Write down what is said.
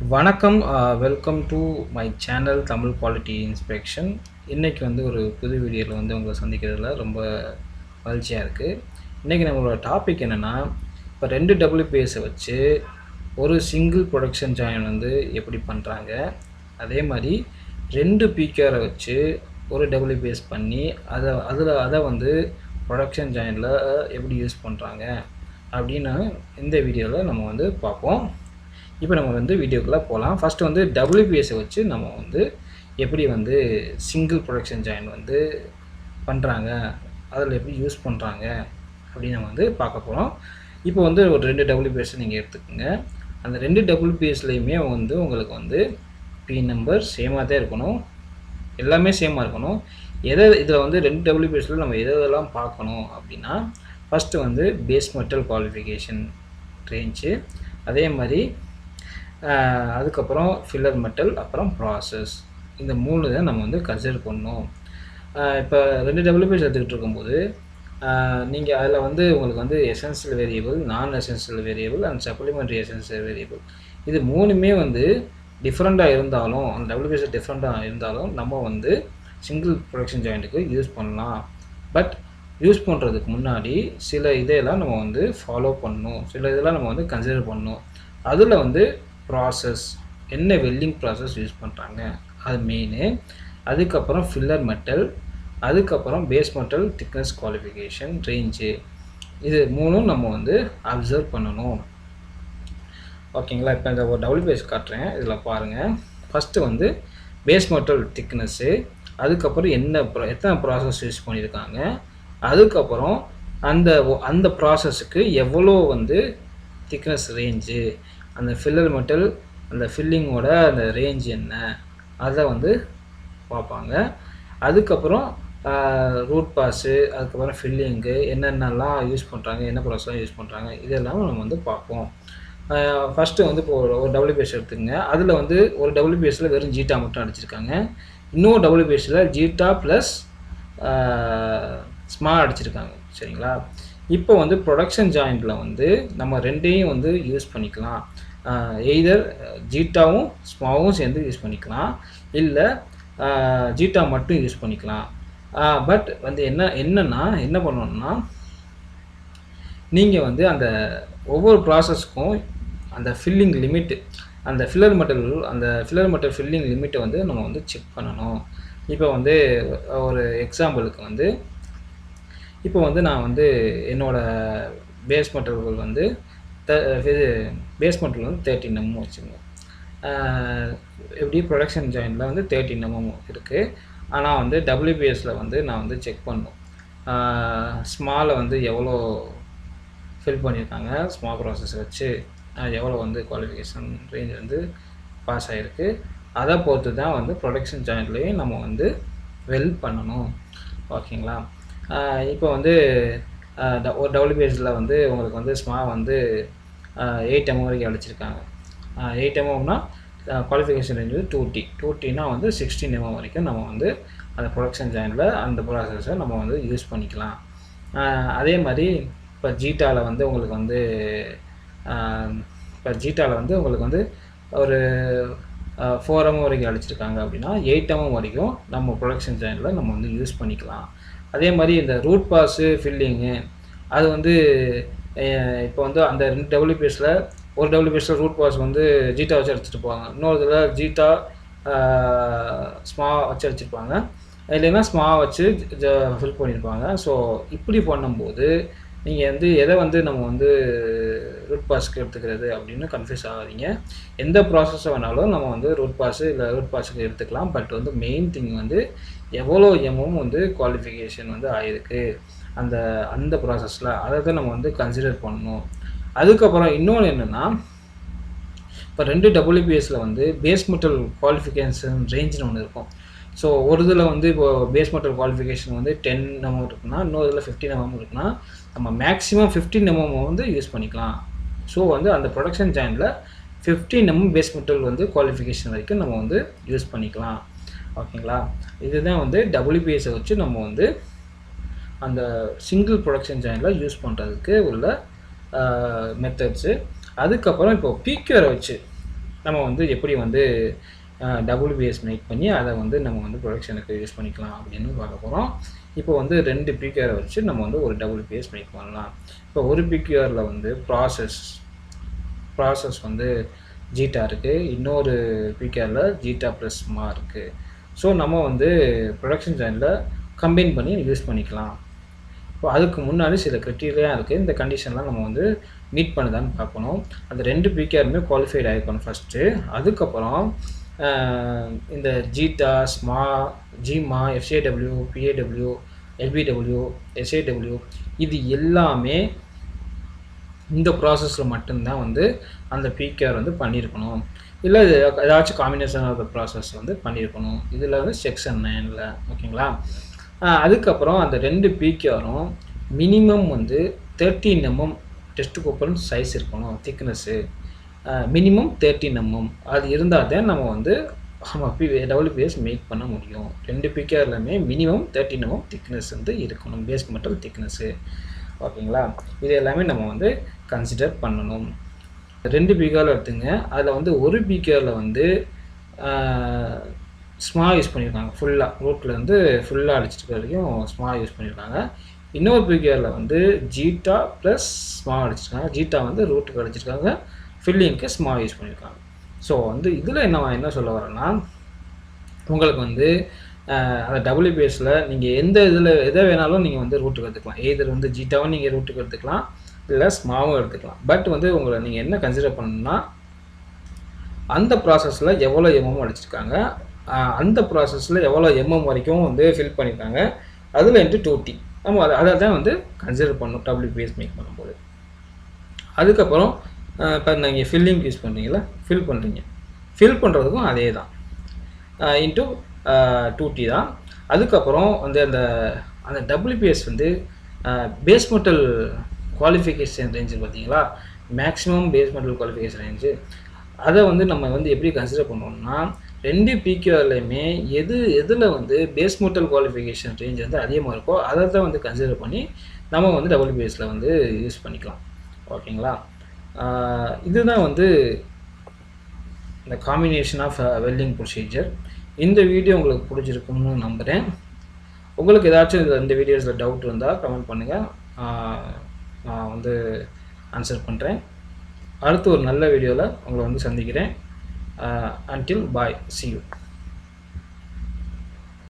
வணக்கம். Welcome to my channel Tamil quality inspection. இன்றைக்கி வந்து ஒரு புது வீடியோவில் வந்து உங்களை சந்திக்கிறதுல ரொம்ப மகிழ்ச்சியாக இருக்குது. இன்றைக்கி நம்மளோட டாபிக் என்னென்னா, இப்போ 2 WPSஐ வச்சு ஒரு சிங்கிள் ப்ரொடக்ஷன் ஜாயின் வந்து எப்படி பண்ணுறாங்க, அதே மாதிரி 2 PQRஐ வச்சு ஒரு WPS பண்ணி அதை வந்து ப்ரொடக்ஷன் ஜாயினில் எப்படி யூஸ் பண்ணுறாங்க அப்படின்னு இந்த வீடியோவில் நம்ம வந்து பார்ப்போம். இப்போ நம்ம வந்து வீடியோக்குள்ளே போகலாம். ஃபஸ்ட்டு வந்து WPSஐ வச்சு நம்ம வந்து எப்படி வந்து சிங்கிள் ப்ரொடக்ஷன் ஜாயின் வந்து பண்ணுறாங்க, அதில் எப்படி யூஸ் பண்ணுறாங்க அப்படின்னு நம்ம வந்து பார்க்க போகிறோம். இப்போ வந்து ஒரு 2 WPS நீங்கள் எடுத்துக்கோங்க. அந்த 2 WPSலையுமே வந்து உங்களுக்கு வந்து பின் நம்பர் சேமாக தான் இருக்கணும், எல்லாமே சேமாக இருக்கணும். இதில் வந்து 2 WPSல நம்ம எதெல்லாம் பார்க்கணும் அப்படின்னா, ஃபஸ்ட்டு வந்து பேஸ் மெட்டல் குவாலிஃபிகேஷன் ரேஞ்சு, அதே மாதிரி அதுக்கப்புறம் ஃபில்லர் மெட்டல், அப்புறம் ப்ராசஸ். இந்த 3 தான் நம்ம வந்து கன்சிடர் பண்ணணும். இப்போ 2 WPS எடுத்துக்கிட்டு இருக்கும்போது நீங்கள் அதில் வந்து உங்களுக்கு வந்து எசென்சியல் வேரியபிள், நான் essential variable and supplementary essential variable, இது 3மே வந்து டிஃப்ரெண்ட்டாக இருந்தாலும், அந்த WPS டிஃப்ரெண்ட்டாக இருந்தாலும் நம்ம வந்து சிங்கிள் ப்ரொடக்ஷன் ஜாயிண்ட்டுக்கு யூஸ் பண்ணலாம். பட் யூஸ் பண்ணுறதுக்கு முன்னாடி சில இதையெல்லாம் நம்ம வந்து ஃபாலோ பண்ணணும், சில இதெல்லாம் நம்ம வந்து கன்சிடர் பண்ணணும். அதில் வந்து ப்ராசஸ், என்ன வெல்டிங் ப்ராசஸ் யூஸ் பண்ணுறாங்க அது மெயினு. அதுக்கப்புறம் ஃபில்லர் மெட்டல், அதுக்கப்புறம் base metal thickness qualification range, இது 3ம் நம்ம வந்து அப்சர்வ் பண்ணணும். ஓகேங்களா? இப்போ இந்த ஒரு WPS காட்டுறேன், இதில் பாருங்கள். ஃபஸ்ட்டு வந்து பேஸ் மெட்டல் திக்னஸ்ஸு, அதுக்கப்புறம் எத்தனை ப்ராசஸ் யூஸ் பண்ணியிருக்காங்க, அதுக்கப்புறம் அந்த ப்ராசஸுக்கு எவ்வளோ வந்து திக்னஸ் ரேஞ்சு, அந்த ஃபில்லர் மெட்டல் அந்த ஃபில்லிங்கோட அந்த ரேஞ்ச் என்ன, அதை வந்து பார்ப்பாங்க. அதுக்கப்புறம் ரூட் பாஸு, அதுக்கப்புறம் ஃபில்லிங்கு என்னென்னலாம் யூஸ் பண்ணுறாங்க, என்ன ப்ராசஸ்லாம் யூஸ் பண்ணுறாங்க, இதெல்லாம் நம்ம வந்து பார்ப்போம். ஃபஸ்ட்டு வந்து இப்போ ஒரு WPS எடுத்துக்கங்க. அதில் வந்து ஒரு WPSல வெறும் ஜீட்டா மட்டும் அடிச்சிருக்காங்க, இன்னொரு WPSல ஜீட்டா ப்ளஸ் ஸ்மா அடிச்சிருக்காங்க. சரிங்களா? இப்போ வந்து ப்ரொடக்ஷன் ஜாயிண்டில் வந்து நம்ம ரெண்டையும் வந்து யூஸ் பண்ணிக்கலாம். எய்தர் ஜீட்டாவும் ஸ்மாவும் சேர்ந்து யூஸ் பண்ணிக்கலாம், இல்லை ஜீட்டா மட்டும் யூஸ் பண்ணிக்கலாம். பட் வந்து என்ன பண்ணணும்னா, நீங்கள் வந்து அந்த ஒவ்வொரு ப்ராசஸ்க்கும் அந்த ஃபில்லிங் லிமிட்டு, அந்த ஃபில்லர் மெட்டல் ஃபில்லிங் லிமிட்டை வந்து நம்ம வந்து செக் பண்ணணும். இப்போ வந்து ஒரு எக்ஸாம்பிளுக்கு வந்து, இப்போ வந்து நான் வந்து என்னோடய பேஸ் மெட்டல்கள் வந்து இது பேஸ் மெட்டல் வந்து 13 mm வச்சுங்க. எப்படி ப்ரொடக்ஷன் ஜாயிண்டில் வந்து 13 mm இருக்குது. ஆனால் வந்து WPSல வந்து நான் வந்து செக் பண்ணணும், ஸ்மாலை வந்து எவ்வளோ ஃபில் பண்ணியிருக்காங்க, ஸ்மால் ப்ராசஸ் வச்சு எவ்வளோ வந்து குவாலிஃபிகேஷன் ரேஞ்ச் வந்து பாஸ் ஆகிருக்கு, அதை பொறுத்து தான் வந்து ப்ரொடக்ஷன் ஜாயிண்ட்லேயும் நம்ம வந்து வெல்ட் பண்ணணும். ஓகேங்களா? இப்போ வந்து ஒரு WPSல வந்து உங்களுக்கு வந்து ஸ்மா வந்து 8 mm வரைக்கும் அடிச்சிருக்காங்க. 8 mmனா குவாலிஃபிகேஷன் ரேஞ்ச் வந்து 2Tனா வந்து 16 mm வரைக்கும் நம்ம வந்து அந்த ப்ரொடக்ஷன் ஜாயிண்டில் அந்த ப்ராசஸை நம்ம வந்து யூஸ் பண்ணிக்கலாம். அதே மாதிரி இப்போ ஜீட்டாவில் வந்து உங்களுக்கு வந்து ஒரு 4 mm வரைக்கும் அடிச்சிருக்காங்க அப்படின்னா 8 mm வரைக்கும் நம்ம ப்ரொடக்ஷன் ஜாயிண்டில் நம்ம வந்து யூஸ் பண்ணிக்கலாம். அதே மாதிரி இந்த ரூட் பாஸு, ஃபில்லிங்கு, அது வந்து இப்போ வந்து அந்த 2 WPSல ஒரு WPSல ரூட் பாஸ் வந்து ஜீட்டா வச்சு அடிச்சுட்டு போவாங்க, இன்னொரு இதில் ஜீட்டா ஸ்மா வச்சு அடிச்சிருப்பாங்க, இல்லைன்னா ஸ்மா வச்சு ஃபில் பண்ணியிருப்பாங்க. ஸோ இப்படி பண்ணும்போது நீங்கள் வந்து எதை வந்து நம்ம வந்து ரூட் பாஸுக்கு எடுத்துக்கிறது அப்படின்னு கன்ஃபியூஸ் ஆகாதீங்க. எந்த ப்ராசஸை வேணாலும் நம்ம வந்து ரூட் பாஸுக்கு எடுத்துக்கலாம். பட் வந்து மெயின் திங் வந்து எவ்வளோ வந்து குவாலிஃபிகேஷன் வந்து ஆகிருக்கு அந்த ப்ராசஸில், அதை தான் நம்ம வந்து கன்சிடர் பண்ணணும். அதுக்கப்புறம் இன்னொன்று என்னென்னா, இப்போ 2 WPSல வந்து பேஸ் மெட்டல் குவாலிஃபிகேஷன் ரேஞ்சுன்னு ஒன்று இருக்கும். ஸோ ஒரு இதில் வந்து இப்போது பேஸ் மெட்டல் குவாலிஃபிகேஷன் வந்து 10 mm இருக்குன்னா, இன்னொரு இதில் 15 mm இருக்குன்னா, நம்ம மேக்ஸிமம் 15 mm வந்து யூஸ் பண்ணிக்கலாம். ஸோ வந்து அந்த ப்ரொடக்ஷன் ஜாயிண்டில் 15 mm பேஸ் மெட்டல் வந்து குவாலிஃபிகேஷன் வரைக்கும் நம்ம வந்து யூஸ் பண்ணிக்கலாம். ஓகேங்களா? இதுதான் வந்து WPSஐ வச்சு நம்ம வந்து அந்த சிங்கிள் ப்ரொடக்ஷன் ஜாயிண்டில் யூஸ் பண்ணுறதுக்கு உள்ள மெத்தட்ஸு. அதுக்கப்புறம் இப்போ PQRஐ வச்சு நம்ம வந்து எப்படி வந்து WBS மேக் பண்ணி அதை வந்து நம்ம வந்து ப்ரொடக்ஷனுக்கு யூஸ் பண்ணிக்கலாம் அப்படின்னு பார்க்க போகிறோம். இப்போ வந்து 2 பிகேரை வச்சு நம்ம வந்து ஒரு WBS மேக் பண்ணலாம். இப்போ ஒரு பிகேரில் வந்து ப்ராசஸ் வந்து ஜீட்டா இருக்குது, இன்னொரு பிகேரில் ஜீட்டா ப்ளஸ் மா இருக்குது. ஸோ நம்ம வந்து ப்ரொடக்ஷன் ஜாயினில் கம்பைன் பண்ணி யூஸ் பண்ணிக்கலாம். இப்போ அதுக்கு முன்னாடி சில க்ரைட்டீரியா இருக்குது. இந்த கண்டிஷன்லாம் நம்ம வந்து மீட் பண்ணுதான்னு பார்க்கணும். அந்த 2 பிகேருமே குவாலிஃபைட் ஆகிருக்கணும் ஃபஸ்ட்டு. அதுக்கப்புறம் இந்த ஜீட்டா, ஸ்மா, ஜிமா, FCAW, PAW, LBW, SAW இது எல்லாமே இந்த ப்ராசஸில் மட்டும்தான் வந்து அந்த பிகேஆர் வந்து பண்ணியிருக்கணும். இல்லை ஏதாச்சும் காம்பினேஷன் ஆஃப் த ப்ராசஸ் வந்து பண்ணியிருக்கணும். இதில் வந்து செக்ஷன் 9ல் ஓகேங்களா. அதுக்கப்புறம் அந்த 2 பிகேஆரும் மினிமம் வந்து 13 mm டெஸ்ட் கோப்பன் சைஸ் இருக்கணும், திக்னஸ்ஸு மினிமம் 13 mm. அது இருந்தால் தான் நம்ம வந்து WBS மேக் பண்ண முடியும். 2 பிகேஆர்லையுமே மினிமம் 13 mm திக்னஸ் வந்து இருக்கணும், பேஸ் மெட்டல் திக்னஸ்ஸு ஓகேங்களா. இது எல்லாமே நம்ம வந்து கன்சிடர் பண்ணணும். 2 பிகேஆரில் எடுத்துங்க. அதில் வந்து ஒரு பிகேஆரில் வந்து ஸ்மா யூஸ் பண்ணியிருக்காங்க, ஃபுல்லாக ரூட்லேருந்து ஃபுல்லாக அடிச்சிட்டு வரைக்கும் ஸ்மா யூஸ் பண்ணியிருக்காங்க. இன்னொரு பிகேஆரில் வந்து ஜீட்டா ப்ளஸ் ஸ்மா அடிச்சிருக்காங்க. ஜீட்டா வந்து ரூட்டுக்கு அடிச்சிருக்காங்க, ஃபில்லிங்க்கு ஸ்மா யூஸ் பண்ணியிருக்காங்க. ஸோ வந்து இதில் என்ன சொல்ல வரேன்னா, உங்களுக்கு வந்து அந்த WBSல நீங்கள் எதை வேணாலும் நீங்கள் வந்து ரூட்டுக்கு எடுத்துக்கலாம். எதர் வந்து ஜீட்டாவும் நீங்கள் ரூட்டுக்கு எடுத்துக்கலாம், இல்லை ஸ்மாவும் எடுத்துக்கலாம். பட் வந்து உங்களை நீங்கள் என்ன கன்சிடர் பண்ணணும்னா, அந்த ப்ராசஸில் எவ்வளோ எம்எம் அடிச்சிருக்காங்க, அந்த ப்ராசஸில் எவ்வளோ எம்எம் வரைக்கும் வந்து ஃபில் பண்ணியிருக்காங்க, அதில் வந்து 2T நம்ம அதை தான் வந்து கன்சிடர் பண்ணணும் WBS மேக் பண்ணும்போது. அதுக்கப்புறம் இப்போ நீங்கள் ஃபில்லிங் யூஸ் பண்ணுறீங்களா, ஃபில் பண்ணுறதுக்கும் அதே தான் இன்ட்டு 2T தான். அதுக்கப்புறம் வந்து அந்த WBS வந்து பேஸ் மெட்டல் குவாலிஃபிகேஷன் ரேஞ்சு பார்த்தீங்களா, maximum base metal qualification range, அதை வந்து நம்ம வந்து எப்படி கன்சிடர் பண்ணோம்னா, 2 பிகேஆர்லையுமே எதில் வந்து பேஸ் மெட்டல் குவாலிஃபிகேஷன் ரேஞ்ச் வந்து அதிகமாக இருக்கோ அதை தான் வந்து கன்சிடர் பண்ணி நம்ம வந்து WBSல வந்து யூஸ் பண்ணிக்கலாம் ஓகேங்களா. இதுதான் வந்து இந்த காம்பினேஷன் ஆஃப் வெல்டிங் ப்ரொசீஜர். இந்த வீடியோ உங்களுக்கு பிடிச்சிருக்கும்னு நம்புகிறேன். உங்களுக்கு ஏதாச்சும் இந்த வீடியோஸில் டவுட் இருந்தால் கமெண்ட் பண்ணுங்கள், நான் வந்து ஆன்சர் பண்ணுறேன். அடுத்து ஒரு நல்ல வீடியோவில் உங்களை வந்து சந்திக்கிறேன். Until bye, see you.